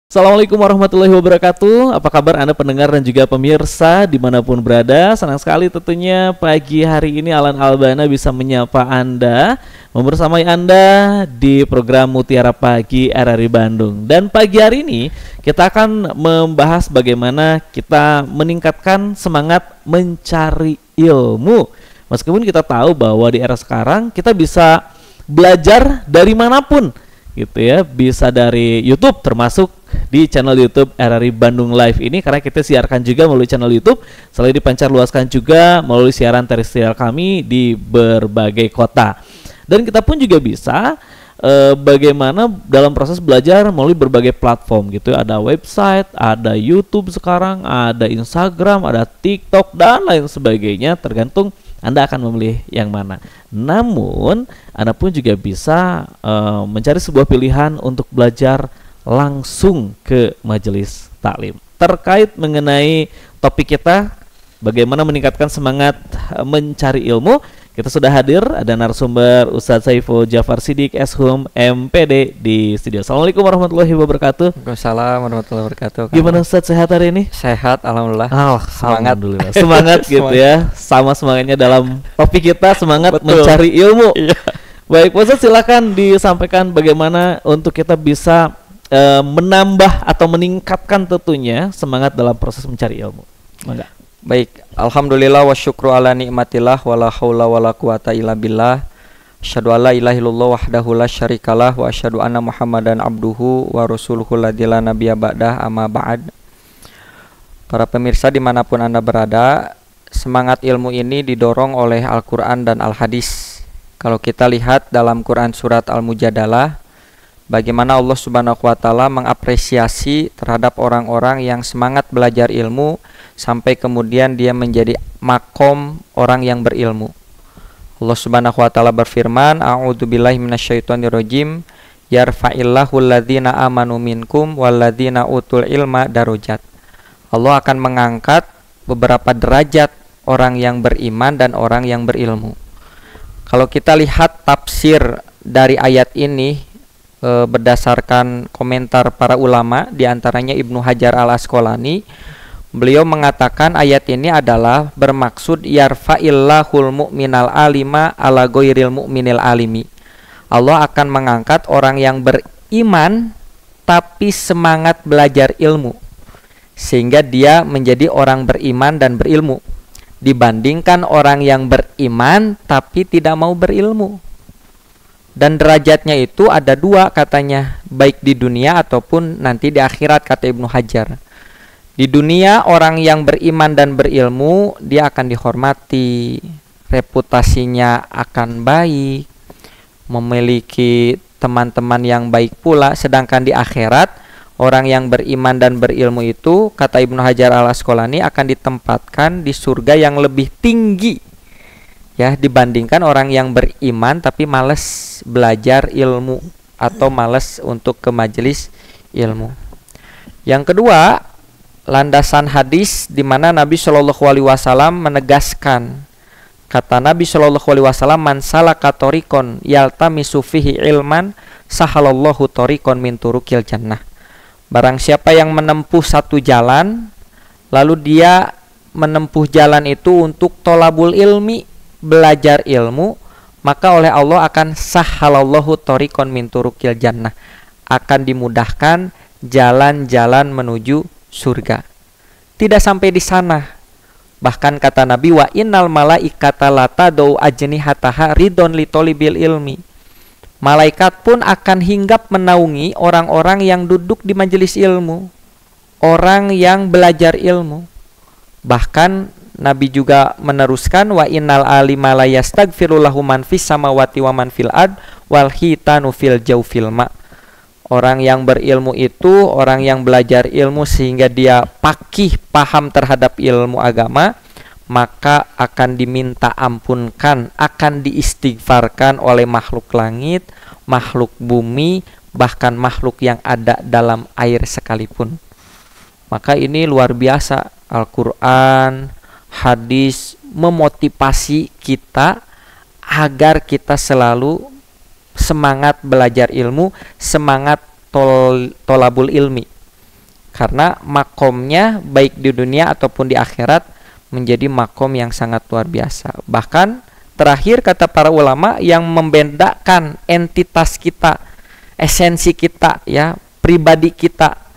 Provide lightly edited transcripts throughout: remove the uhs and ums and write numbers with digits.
Assalamualaikum warahmatullahi wabarakatuh. Apa kabar Anda pendengar dan juga pemirsa dimanapun berada? Senang sekali tentunya pagi hari ini Alan Albana bisa menyapa Anda, membersamai Anda di program Mutiara Pagi RRI Bandung. Dan pagi hari ini kita akan membahas bagaimana kita meningkatkan semangat mencari ilmu. Meskipun kita tahu bahwa di era sekarang kita bisa belajar dari manapun gitu ya, bisa dari YouTube, termasuk di channel YouTube RRI Bandung Live ini, karena kita siarkan juga melalui channel YouTube, selain dipancar luaskan juga melalui siaran terestrial kami di berbagai kota. Dan kita pun juga bisa bagaimana dalam proses belajar melalui berbagai platform gitu. Ada website, ada YouTube sekarang, ada Instagram, ada TikTok dan lain sebagainya, tergantung Anda akan memilih yang mana. Namun Anda pun juga bisa mencari sebuah pilihan untuk belajar langsung ke majelis taklim. Terkait mengenai topik kita, bagaimana meningkatkan semangat mencari ilmu, kita sudah hadir, ada narasumber Ustadz Saiful Jafar Siddiq Eshum MPD di studio. Assalamualaikum warahmatullahi wabarakatuh. Waalaikumsalam warahmatullahi wabarakatuh. Gimana Ustadz, sehat hari ini? Sehat, alhamdulillah. Semangat. Alhamdulillah. Semangat gitu ya. Sama semangatnya dalam topik kita, semangat mencari ilmu. Iya. Baik, Ustadz silakan disampaikan bagaimana untuk kita bisa menambah atau meningkatkan tentunya semangat dalam proses mencari ilmu. Mangga. Baik, alhamdulillah wa syukru ala nikmatillah wa la haula wa la quwata illa billah. Asyhadu alla ilaha illallah wahdahu la syarikalah wa asyhadu anna Muhammadan abduhu wa rasuluhu la nabiyya ba'dah, amma ba'd. Para pemirsa dimanapun Anda berada, semangat ilmu ini didorong oleh Al-Quran dan Al-Hadis. Kalau kita lihat dalam Quran surat Al-Mujadalah, bagaimana Allah Subhanahu wa Ta'ala mengapresiasi terhadap orang-orang yang semangat belajar ilmu sampai kemudian dia menjadi makom orang yang berilmu. Allah Subhanahu wa Ta'ala berfirman, A'udzubillahi minasyaitonirrajim, yarfa'illahu alladhina amanu minkum walladhina utul ilma darajat. Allah akan mengangkat beberapa derajat orang yang beriman dan orang yang berilmu. Kalau kita lihat tafsir dari ayat ini, berdasarkan komentar para ulama, diantaranya Ibnu Hajar al-Asqalani, beliau mengatakan ayat ini adalah bermaksud yarfa'illahul mu'minal alima ala ghairil mu'minil alimi. Allah akan mengangkat orang yang beriman tapi semangat belajar ilmu, sehingga dia menjadi orang beriman dan berilmu, dibandingkan orang yang beriman tapi tidak mau berilmu. Dan derajatnya itu ada dua katanya, baik di dunia ataupun nanti di akhirat, kata Ibnu Hajar. Di dunia orang yang beriman dan berilmu dia akan dihormati, reputasinya akan baik, memiliki teman-teman yang baik pula. Sedangkan di akhirat orang yang beriman dan berilmu itu, kata Ibnu Hajar al-Asqalani, akan ditempatkan di surga yang lebih tinggi ya, dibandingkan orang yang beriman tapi malas belajar ilmu atau malas untuk ke majelis ilmu. Yang kedua, landasan hadis di mana Nabi Shallallahu alaihi wasallam menegaskan, kata Nabi Shallallahu alaihi wasallam, man salaka tariqon yaltamisu fihi ilman sahalallahu tariqon min turukil jannah. Barang siapa yang menempuh satu jalan, lalu dia menempuh jalan itu untuk tolabul ilmi, belajar ilmu, maka oleh Allah akan sahalallahu tariqon min turukil jannah, akan dimudahkan jalan-jalan menuju surga. Tidak sampai di sana, bahkan kata Nabi, wa innal malaikata latadau ajnihataha ridon litolibil ilmi. Malaikat pun akan hinggap menaungi orang-orang yang duduk di majelis ilmu, orang yang belajar ilmu. Bahkan Nabi juga meneruskan, wa innal alima la yastaghfiru lahu man fis samawati wa man fil ard wal hitanu fil jawfil ma. Orang yang berilmu itu orang yang belajar ilmu sehingga dia faqih, paham terhadap ilmu agama, maka akan diminta ampunkan, akan diistighfarkan oleh makhluk langit, makhluk bumi, bahkan makhluk yang ada dalam air sekalipun. Maka ini luar biasa. Al-Quran, hadis memotivasi kita agar kita selalu semangat belajar ilmu, semangat tolabul ilmi. karena makomnya baik di dunia ataupun di akhirat menjadi makom yang sangat luar biasa. Bahkan terakhir kata para ulama, yang membedakan entitas kita, esensi kita, ya, pribadi kita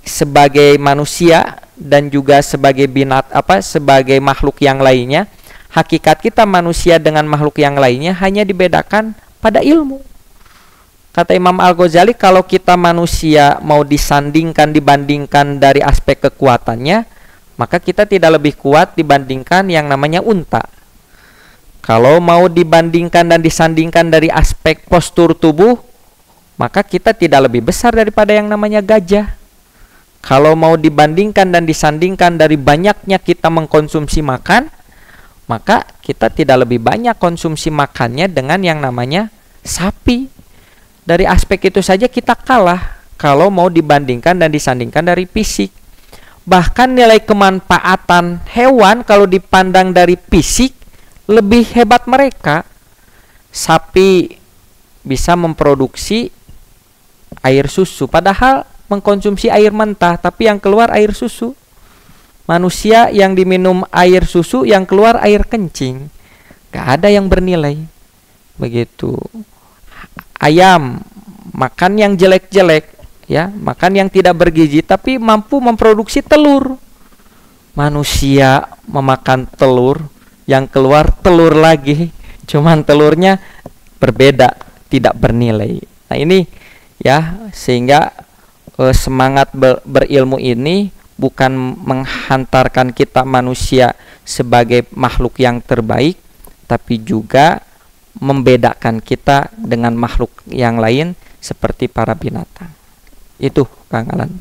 sebagai manusia dan juga sebagai sebagai makhluk yang lainnya, hakikat kita manusia dengan makhluk yang lainnya hanya dibedakan pada ilmu. Kata Imam Al-Ghazali, kalau kita manusia mau dibandingkan dari aspek kekuatannya, maka kita tidak lebih kuat dibandingkan yang namanya unta. Kalau mau dibandingkan dan disandingkan dari aspek postur tubuh, maka kita tidak lebih besar daripada yang namanya gajah. Kalau mau dibandingkan dan disandingkan dari banyaknya kita mengkonsumsi makan, maka kita tidak lebih banyak konsumsi makannya dengan yang namanya sapi. Dari aspek itu saja kita kalah kalau mau dibandingkan dan disandingkan dari fisik. Bahkan nilai kemanfaatan hewan kalau dipandang dari fisik lebih hebat mereka. Sapi bisa memproduksi air susu, padahal mengkonsumsi air mentah, tapi yang keluar air susu. Manusia yang diminum air susu, yang keluar air kencing. Gak ada yang bernilai. Begitu. Ayam makan yang jelek-jelek, ya, makan yang tidak bergizi, tapi mampu memproduksi telur. Manusia memakan telur, yang keluar telur lagi, cuman telurnya berbeda, tidak bernilai. Nah ini, ya, sehingga semangat berilmu ini bukan menghantarkan kita manusia sebagai makhluk yang terbaik, tapi juga membedakan kita dengan makhluk yang lain seperti para binatang. Itu Kang Alan.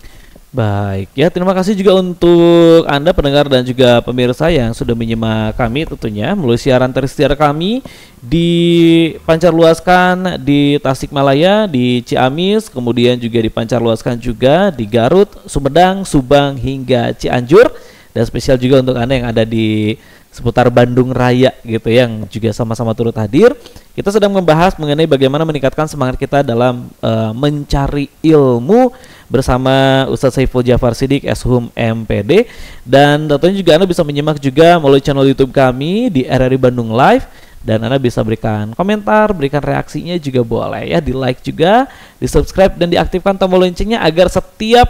Baik, ya, terima kasih juga untuk Anda pendengar dan juga pemirsa yang sudah menyimak kami tentunya melalui siaran tersiar kami di pancarluaskan di Tasikmalaya, di Ciamis, kemudian juga dipancarluaskan juga di Garut, Sumedang, Subang hingga Cianjur, dan spesial juga untuk Anda yang ada di seputar Bandung Raya gitu, yang juga sama-sama turut hadir. Kita sedang membahas mengenai bagaimana meningkatkan semangat kita dalam mencari ilmu bersama Ustadz Saiful Jafar Siddiq, Eshum MPD. Dan tentunya juga Anda bisa menyimak juga melalui channel YouTube kami di RRI Bandung Live, dan Anda bisa berikan komentar, berikan reaksinya juga boleh, ya, di like juga, di subscribe dan diaktifkan tombol loncengnya agar setiap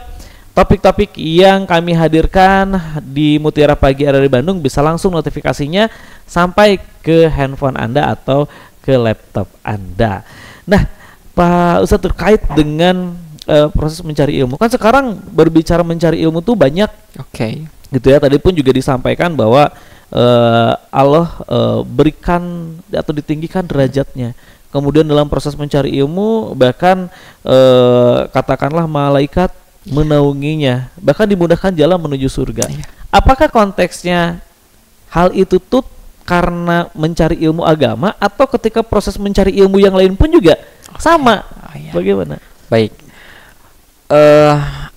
topik-topik yang kami hadirkan di Mutiara Pagi RRI Bandung bisa langsung notifikasinya sampai ke handphone Anda atau ke laptop Anda. Nah, Pak Ustadz, terkait dengan proses mencari ilmu, kan sekarang berbicara mencari ilmu tuh banyak, gitu ya. Tadi pun juga disampaikan bahwa Allah berikan atau ditinggikan derajatnya. Kemudian dalam proses mencari ilmu bahkan katakanlah malaikat menaunginya, bahkan dimudahkan jalan menuju surga. Apakah konteksnya hal itu tuh karena mencari ilmu agama, atau ketika proses mencari ilmu yang lain pun juga sama? Bagaimana? Baik.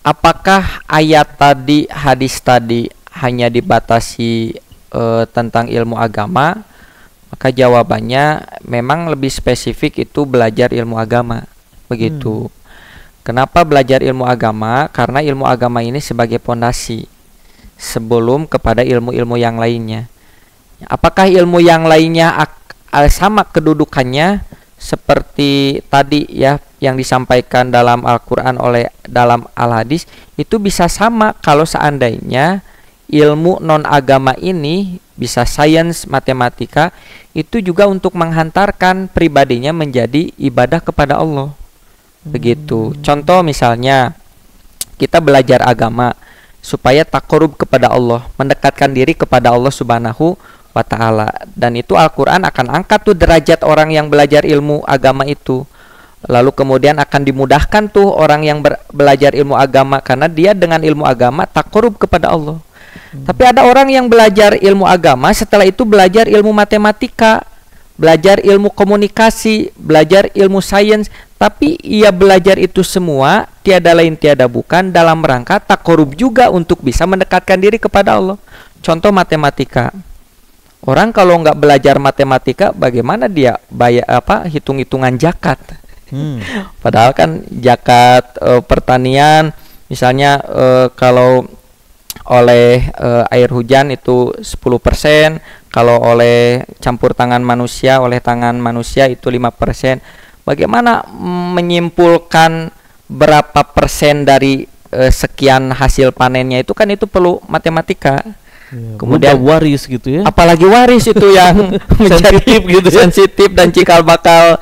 Apakah ayat tadi, hadis tadi hanya dibatasi tentang ilmu agama? Maka jawabannya memang lebih spesifik, itu belajar ilmu agama. Begitu. Kenapa belajar ilmu agama? Karena ilmu agama ini sebagai pondasi sebelum kepada ilmu-ilmu yang lainnya. Apakah ilmu yang lainnya sama kedudukannya seperti tadi, ya, yang disampaikan dalam Al-Quran dalam Al-Hadis? Itu bisa sama kalau seandainya ilmu non-agama ini, bisa sains, matematika, itu juga untuk menghantarkan pribadinya menjadi ibadah kepada Allah. Begitu. Contoh misalnya kita belajar agama supaya takarub kepada Allah, mendekatkan diri kepada Allah Subhanahu wa ta'ala, dan itu Al-Quran akan angkat tuh derajat orang yang belajar ilmu agama itu. Lalu kemudian akan dimudahkan tuh orang yang belajar ilmu agama, karena dia dengan ilmu agama takarub kepada Allah. Tapi ada orang yang belajar ilmu agama, setelah itu belajar ilmu matematika, belajar ilmu komunikasi, belajar ilmu sains, tapi ia belajar itu semua tiada lain tiada bukan dalam rangka takarub juga untuk bisa mendekatkan diri kepada Allah. Contoh matematika. Orang kalau nggak belajar matematika, bagaimana dia hitung-hitungan zakat? Padahal kan zakat pertanian Misalnya kalau oleh air hujan itu 10%, kalau oleh campur tangan manusia, oleh tangan manusia itu 5%. Bagaimana menyimpulkan berapa persen dari sekian hasil panennya itu kan itu perlu matematika. Ya, Kemudian waris gitu ya. apalagi waris itu yang Sensitif gitu ya. sensitif dan cikal bakal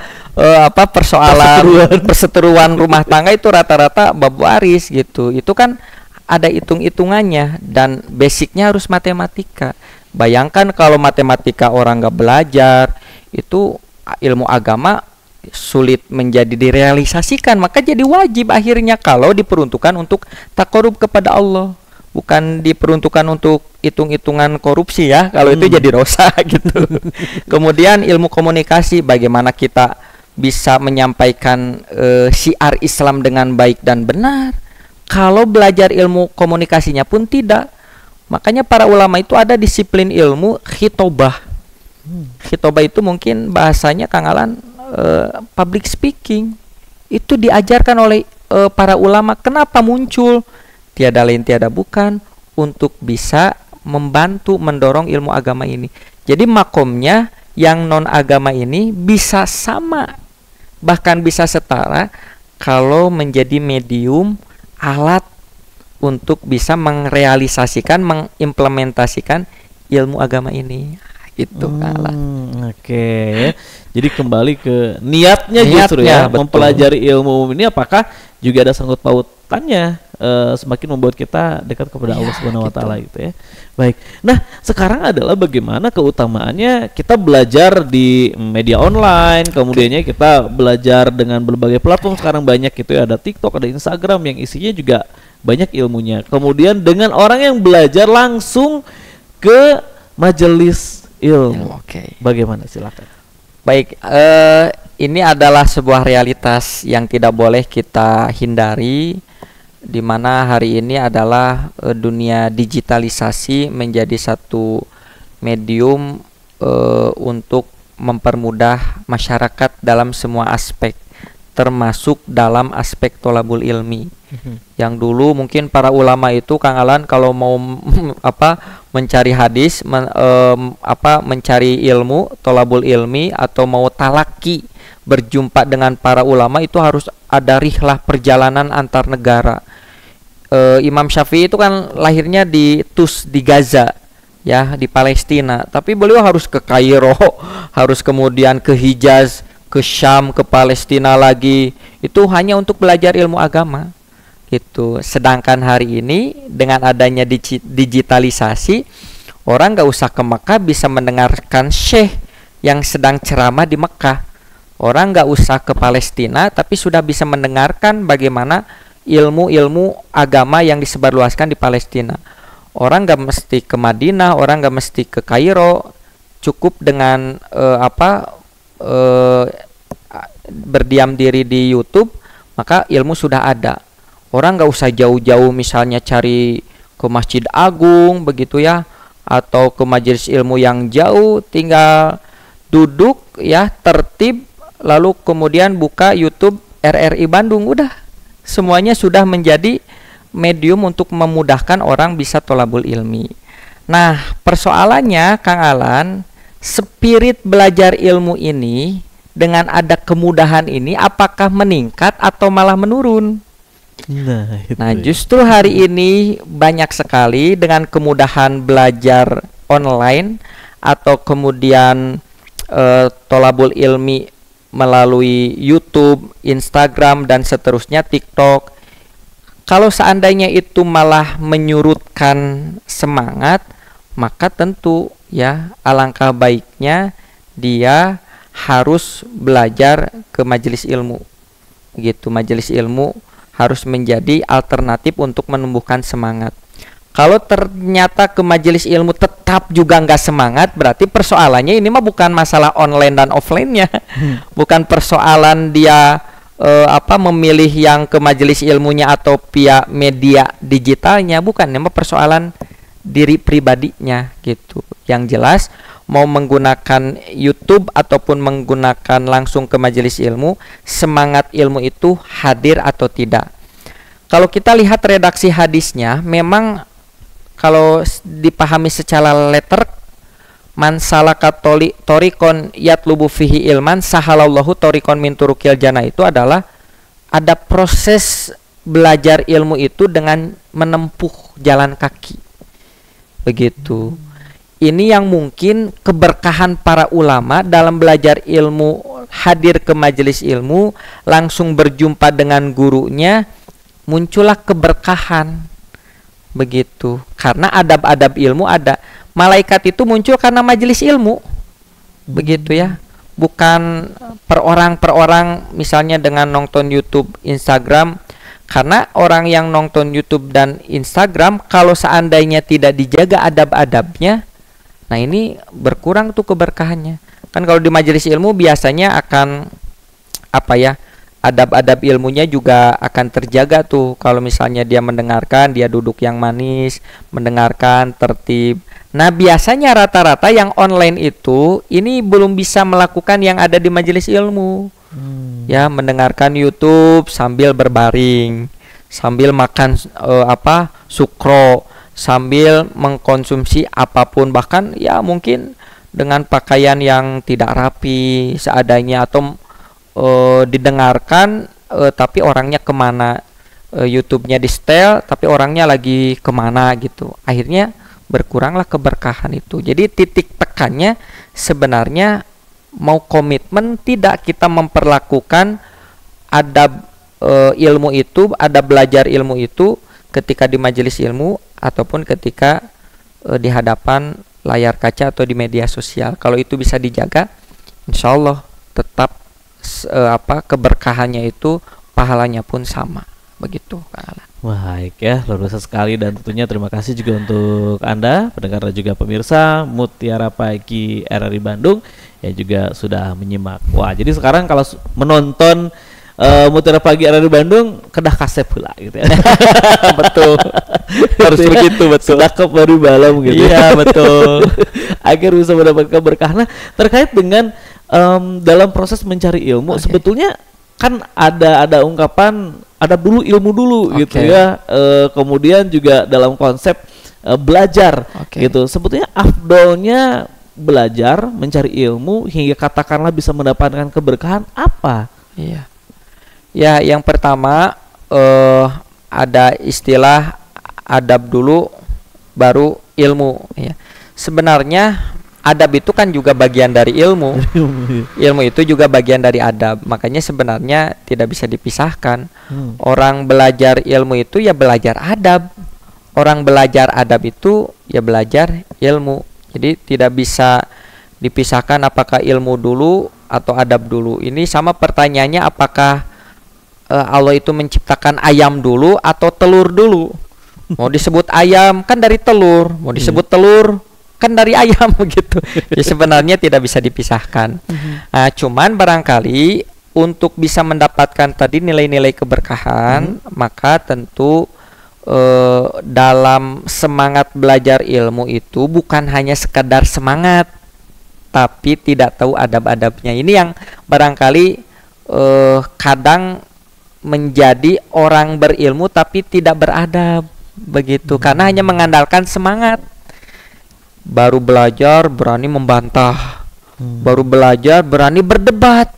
persoalan perseteruan rumah tangga itu rata-rata bab waris gitu. Itu kan ada hitung-hitungannya dan basicnya harus matematika. Bayangkan kalau matematika orang nggak belajar, itu ilmu agama sulit menjadi direalisasikan, maka jadi wajib akhirnya kalau diperuntukkan untuk takarub kepada Allah, bukan diperuntukkan untuk hitung-hitungan korupsi ya, kalau itu jadi dosa gitu. Kemudian ilmu komunikasi, bagaimana kita bisa menyampaikan syiar Islam dengan baik dan benar, kalau belajar ilmu komunikasinya pun tidak. Makanya para ulama itu ada disiplin ilmu khitobah. Khitobah itu mungkin bahasanya Kang Alan public speaking. Itu diajarkan oleh para ulama. Kenapa muncul? Tiada lain tiada bukan untuk bisa membantu mendorong ilmu agama ini. Jadi makomnya yang non agama ini bisa sama, bahkan bisa setara kalau menjadi medium, alat untuk bisa merealisasikan, mengimplementasikan ilmu agama ini. Itu Oke. Jadi kembali ke niatnya justru ya, betul. mempelajari ilmu ini apakah juga ada sangkut pautannya semakin membuat kita dekat kepada Allah Subhanahu wa taala gitu ya. Baik. Nah, sekarang adalah bagaimana keutamaannya kita belajar di media online, kemudiannya kita belajar dengan berbagai platform sekarang banyak gitu ya, ada TikTok, ada Instagram yang isinya juga banyak ilmunya. Kemudian dengan orang yang belajar langsung ke majelis ilmu. Bagaimana, silakan. Baik, ini adalah sebuah realitas yang tidak boleh kita hindari, di mana hari ini adalah dunia digitalisasi menjadi satu medium untuk mempermudah masyarakat dalam semua aspek, termasuk dalam aspek tholabul ilmi. Yang dulu mungkin para ulama itu Kang Alan kalau mau mencari hadis, mencari ilmu tholabul ilmi atau mau talaki berjumpa dengan para ulama itu harus ada rihlah perjalanan antar negara. Imam Syafi'i itu kan lahirnya di Gaza ya, di Palestina, tapi beliau harus ke Kairo, harus kemudian ke Hijaz, ke Syam, ke Palestina lagi, itu hanya untuk belajar ilmu agama gitu. Sedangkan hari ini dengan adanya digitalisasi, orang nggak usah ke Mekah bisa mendengarkan syekh yang sedang ceramah di Mekah. Orang nggak usah ke Palestina tapi sudah bisa mendengarkan bagaimana ilmu-ilmu agama yang disebarluaskan di Palestina. Orang nggak mesti ke Madinah, orang nggak mesti ke Kairo, cukup dengan berdiam diri di YouTube, maka ilmu sudah ada. Orang nggak usah jauh-jauh misalnya cari ke Masjid Agung begitu ya, atau ke majelis ilmu yang jauh, tinggal duduk ya tertib, lalu kemudian buka YouTube RRI Bandung, udah semuanya sudah menjadi medium untuk memudahkan orang bisa tholabul ilmi. Nah, persoalannya Kang Alan, spirit belajar ilmu ini dengan ada kemudahan ini apakah meningkat atau malah menurun? Nah, justru hari ini banyak sekali dengan kemudahan belajar online atau kemudian tholabul ilmi melalui YouTube, Instagram dan seterusnya, TikTok. Kalau seandainya itu malah menyurutkan semangat, maka tentu ya alangkah baiknya dia harus belajar ke majelis ilmu. Gitu, majelis ilmu harus menjadi alternatif untuk menumbuhkan semangat. Kalau ternyata ke majelis ilmu tetap juga nggak semangat, berarti persoalannya ini mah bukan masalah online dan offline-nya, bukan persoalan dia memilih yang ke majelis ilmunya atau via media digitalnya, bukan, ini mah persoalan diri pribadinya gitu. Yang jelas mau menggunakan YouTube ataupun menggunakan langsung ke majelis ilmu, semangat ilmu itu hadir atau tidak. Kalau kita lihat redaksi hadisnya, memang kalau dipahami secara letter, man salaka torikon yatlubu fihi ilman sahalallahu torikon min turukil jannah, itu adalah ada proses belajar ilmu itu dengan menempuh jalan kaki. Begitu. Ini yang mungkin keberkahan para ulama dalam belajar ilmu, hadir ke majelis ilmu, langsung berjumpa dengan gurunya, muncullah keberkahan. Begitu. Karena adab-adab ilmu ada. Malaikat itu muncul karena majelis ilmu. Begitu ya. Bukan per orang misalnya dengan nonton YouTube, Instagram. Karena orang yang nonton YouTube dan Instagram, kalau seandainya tidak dijaga adab-adabnya, nah ini berkurang tuh keberkahannya. Kan kalau di majelis ilmu biasanya akan adab-adab ilmunya juga akan terjaga tuh. Kalau misalnya dia mendengarkan, dia duduk yang manis, mendengarkan tertib. Nah biasanya rata-rata yang online itu ini belum bisa melakukan yang ada di majelis ilmu. Ya, mendengarkan YouTube sambil berbaring, sambil makan sukro, sambil mengkonsumsi apapun, bahkan ya mungkin dengan pakaian yang tidak rapi seadanya, atau didengarkan tapi orangnya kemana, YouTube-nya di setel tapi orangnya lagi kemana gitu. Akhirnya berkuranglah keberkahan itu. Jadi titik tekannya sebenarnya mau komitmen tidak kita memperlakukan adab ilmu itu, adab belajar ilmu itu ketika di majelis ilmu ataupun ketika di hadapan layar kaca atau di media sosial. Kalau itu bisa dijaga, insya Allah tetap keberkahannya itu, pahalanya pun sama. Begitu, Kang Alan. Baik ya, luar biasa sekali, dan tentunya terima kasih juga untuk Anda pendengar dan juga pemirsa Mutiara Pagi RRI Bandung yang juga sudah menyimak. Wah, jadi sekarang kalau menonton Mutiara Pagi RRI Bandung kedah kasep pula gitu ya. Betul. Harus begitu, betul. Sedekap baru balam gitu. Iya, betul. Agar bisa mendapatkan berkah. Nah, terkait dengan dalam proses mencari ilmu, sebetulnya kan ada ungkapan ada dulu ilmu dulu gitu ya. Kemudian juga dalam konsep belajar gitu. Sebetulnya afdolnya belajar mencari ilmu hingga katakanlah bisa mendapatkan keberkahan apa? Iya. Ya, yang pertama ada istilah adab dulu baru ilmu ya. Sebenarnya adab itu kan juga bagian dari ilmu. Ilmu itu juga bagian dari adab. Makanya sebenarnya tidak bisa dipisahkan. Orang belajar ilmu itu ya belajar adab. Orang belajar adab itu ya belajar ilmu. Jadi tidak bisa dipisahkan apakah ilmu dulu atau adab dulu. Ini sama pertanyaannya, apakah Allah itu menciptakan ayam dulu atau telur dulu? Mau disebut ayam kan dari telur, mau disebut telur kan dari ayam begitu. Ya sebenarnya tidak bisa dipisahkan. Nah, cuman barangkali untuk bisa mendapatkan tadi nilai-nilai keberkahan, maka tentu dalam semangat belajar ilmu itu bukan hanya sekadar semangat, tapi tidak tahu adab-adabnya. Ini yang barangkali kadang menjadi orang berilmu tapi tidak beradab begitu, karena hanya mengandalkan semangat. Baru belajar berani membantah, baru belajar berani berdebat,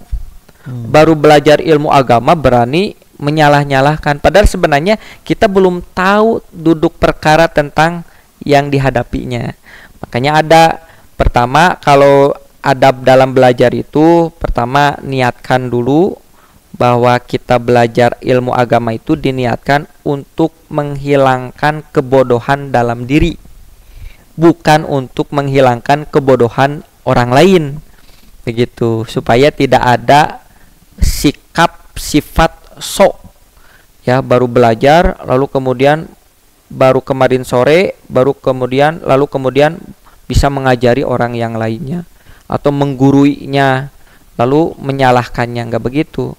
baru belajar ilmu agama berani menyalah-nyalahkan, padahal sebenarnya kita belum tahu duduk perkara tentang yang dihadapinya. Makanya ada pertama, kalau adab dalam belajar itu pertama niatkan dulu bahwa kita belajar ilmu agama itu diniatkan untuk menghilangkan kebodohan dalam diri, bukan untuk menghilangkan kebodohan orang lain. Begitu, supaya tidak ada sikap sifat sok. Ya, baru belajar lalu kemudian baru kemarin sore lalu kemudian bisa mengajari orang yang lainnya atau mengguruinya lalu menyalahkannya. Enggak begitu.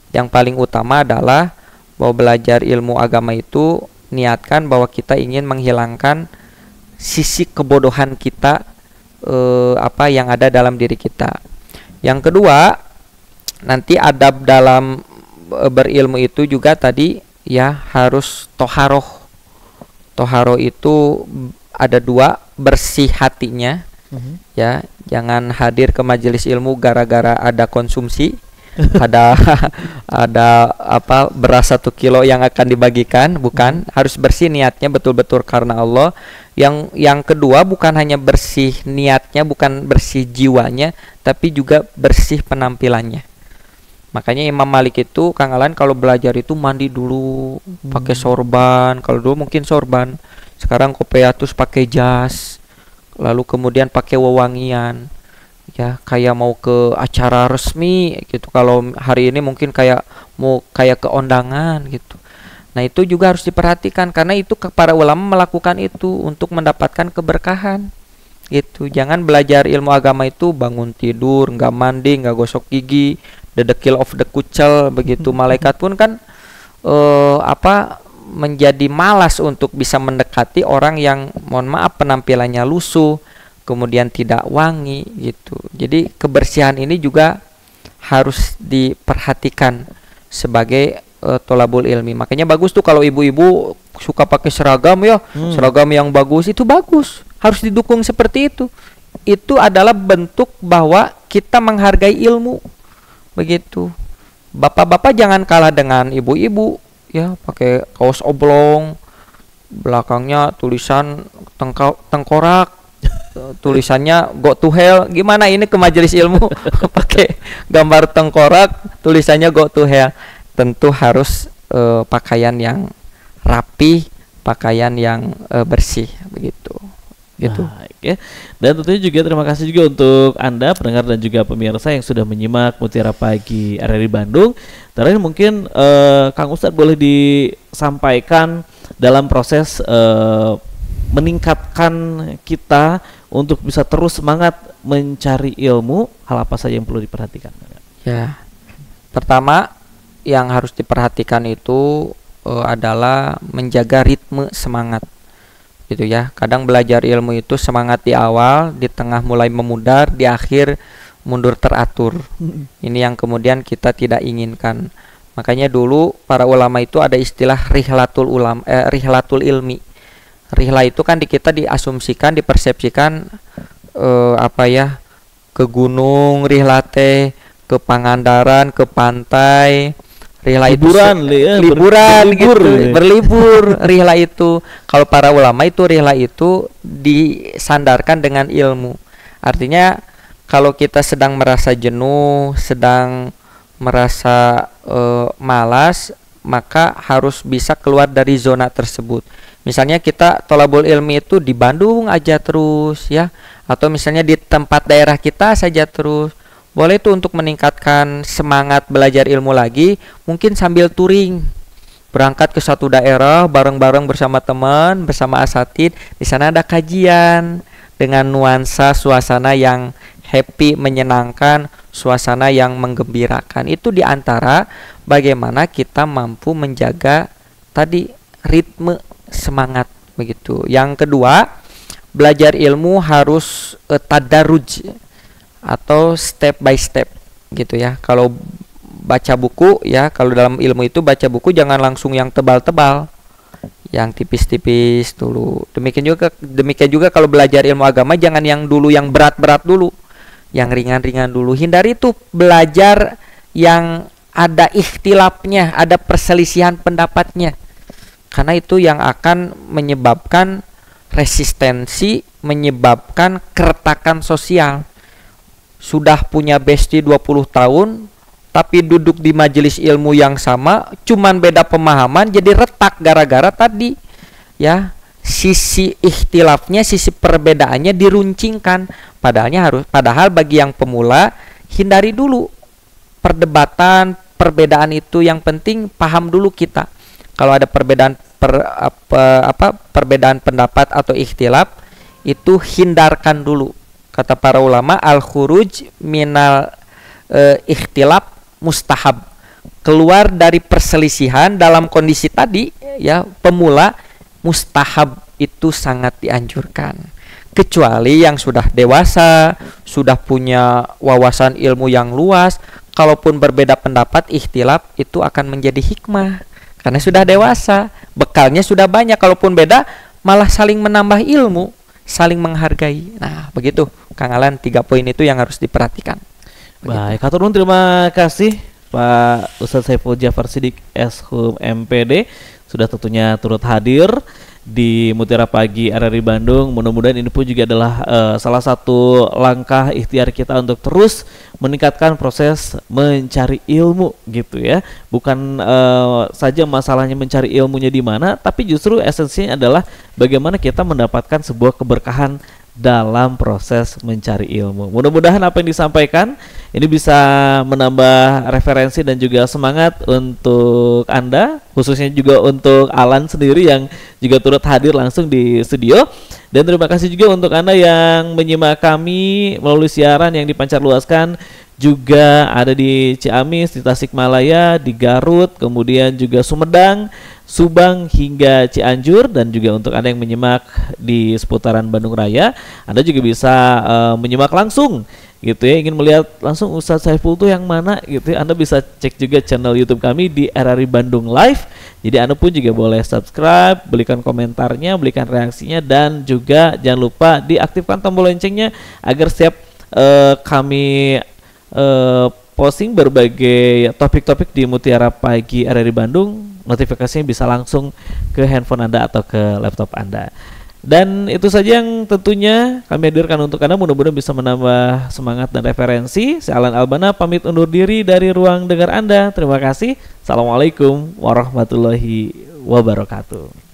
Yang paling utama adalah bahwa belajar ilmu agama itu niatkan bahwa kita ingin menghilangkan sisi kebodohan kita, yang ada dalam diri kita. Yang kedua, nanti adab dalam berilmu itu juga tadi ya harus toharoh. Toharoh itu ada dua, bersih hatinya, ya, jangan hadir ke majelis ilmu gara-gara ada konsumsi, ada beras 1 kilo yang akan dibagikan, bukan, harus bersih niatnya betul-betul karena Allah. Yang kedua, bukan hanya bersih niatnya, bukan bersih jiwanya, tapi juga bersih penampilannya. Makanya Imam Malik itu, Kang Alan, kalau belajar itu mandi dulu, pakai sorban. Kalau dulu mungkin sorban, sekarang kopiatus pakai jas, lalu kemudian pakai wewangian, ya, kayak mau ke acara resmi gitu. Kalau hari ini mungkin kayak mau kayak ke undangan gitu. Nah, itu juga harus diperhatikan karena itu para ulama melakukan itu untuk mendapatkan keberkahan gitu. Jangan belajar ilmu agama itu bangun tidur, nggak mandi, nggak gosok gigi, the kill of the kucel begitu. Malaikat pun kan menjadi malas untuk bisa mendekati orang yang, mohon maaf, penampilannya lusuh, kemudian tidak wangi gitu. Jadi kebersihan ini juga harus diperhatikan sebagai tolabul ilmi. Makanya bagus tuh kalau ibu-ibu suka pakai seragam, ya, seragam yang bagus, itu bagus, harus didukung seperti itu. Itu adalah bentuk bahwa kita menghargai ilmu begitu. Bapak-bapak jangan kalah dengan ibu-ibu, ya, pakai kaos oblong, belakangnya tulisan tengkorak, tulisannya go to hell. Gimana ini ke majelis ilmu pakai gambar tengkorak, tulisannya go to hell? Tentu harus pakaian yang rapi, pakaian yang bersih begitu. Gitu. Ya. Dan tentunya juga terima kasih juga untuk Anda pendengar dan juga pemirsa yang sudah menyimak Mutiara Pagi RRI Bandung. Terakhir mungkin Kang Ustadz boleh disampaikan dalam proses meningkatkan kita untuk bisa terus semangat mencari ilmu, hal apa saja yang perlu diperhatikan? Ya, pertama yang harus diperhatikan itu adalah menjaga ritme semangat. Gitu ya. Kadang belajar ilmu itu semangat di awal, di tengah mulai memudar, di akhir mundur teratur. Ini yang kemudian kita tidak inginkan. Makanya dulu para ulama itu ada istilah rihlatul ilmi. Rihla itu kan di kita diasumsikan, dipersepsikan ke gunung, rihlate, ke Pangandaran, ke pantai. Rihla liburan, itu liburan gitu, berlibur. Rihla itu, kalau para ulama itu rihla itu disandarkan dengan ilmu. Artinya kalau kita sedang merasa jenuh, sedang merasa malas, maka harus bisa keluar dari zona tersebut. Misalnya kita tolabul ilmi itu di Bandung aja terus, ya, atau misalnya di tempat daerah kita saja terus. Boleh tuh untuk meningkatkan semangat belajar ilmu lagi, mungkin sambil touring, berangkat ke satu daerah bareng-bareng bersama teman, bersama asatid. Di sana ada kajian dengan nuansa suasana yang happy, menyenangkan, suasana yang menggembirakan. Itu diantara bagaimana kita mampu menjaga tadi ritme semangat begitu. Yang kedua, belajar ilmu harus tadarruj atau step by step gitu ya. Kalau baca buku, ya, kalau dalam ilmu itu baca buku jangan langsung yang tebal-tebal, yang tipis-tipis dulu. Demikian juga kalau belajar ilmu agama jangan yang dulu yang berat-berat dulu, yang ringan-ringan dulu. Hindari tuh belajar yang ada ikhtilafnya, ada perselisihan pendapatnya, karena itu yang akan menyebabkan resistensi, menyebabkan keretakan sosial. Sudah punya bestie 20 tahun tapi duduk di majelis ilmu yang sama, cuman beda pemahaman, jadi retak gara-gara tadi, ya, sisi ikhtilafnya, sisi perbedaannya diruncingkan. Padahal bagi yang pemula, hindari dulu perdebatan, perbedaan itu. Yang penting paham dulu kita. Kalau ada perbedaan perbedaan pendapat atau ikhtilaf, itu hindarkan dulu. Kata para ulama, al-khuruj minal ikhtilaf mustahab. Keluar dari perselisihan dalam kondisi tadi, ya, pemula, mustahab, itu sangat dianjurkan. Kecuali yang sudah dewasa, sudah punya wawasan ilmu yang luas, kalaupun berbeda pendapat, ikhtilaf, itu akan menjadi hikmah. karena sudah dewasa, bekalnya sudah banyak. Kalaupun beda, malah saling menambah ilmu, saling menghargai. Nah, begitu Kang Alan, 3 poin itu yang harus diperhatikan. Begitu. Baik, hatur nuhun, terima kasih Pak Ustadz Saiful Jafar Siddiq Eshum MPD sudah tentunya turut hadir di Mutiara Pagi RRI Bandung. Mudah-mudahan ini pun juga adalah salah satu langkah ikhtiar kita untuk terus meningkatkan proses mencari ilmu gitu ya. Bukan saja masalahnya mencari ilmunya di mana, tapi justru esensinya adalah bagaimana kita mendapatkan sebuah keberkahan dalam proses mencari ilmu. Mudah-mudahan apa yang disampaikan ini bisa menambah referensi dan juga semangat untuk Anda, khususnya juga untuk Alan sendiri yang juga turut hadir langsung di studio. Dan terima kasih juga untuk Anda yang menyimak kami melalui siaran yang dipancarluaskan juga ada di Ciamis, di Tasikmalaya, di Garut, kemudian juga Sumedang, Subang hingga Cianjur. Dan juga untuk Anda yang menyimak di seputaran Bandung Raya, Anda juga bisa menyimak langsung gitu ya, ingin melihat langsung Ustadz Saiful tuh yang mana gitu ya, Anda bisa cek juga channel YouTube kami di RRI Bandung Live. Jadi Anda pun juga boleh subscribe, berikan komentarnya, berikan reaksinya, dan juga jangan lupa diaktifkan tombol loncengnya agar setiap kami posting berbagai topik-topik di Mutiara Pagi RRI Bandung, notifikasinya bisa langsung ke handphone Anda atau ke laptop Anda. Dan itu saja yang tentunya kami hadirkan untuk Anda, mudah-mudahan bisa menambah semangat dan referensi. Saya Alan Albana pamit undur diri dari ruang dengar Anda. Terima kasih. Assalamualaikum warahmatullahi wabarakatuh.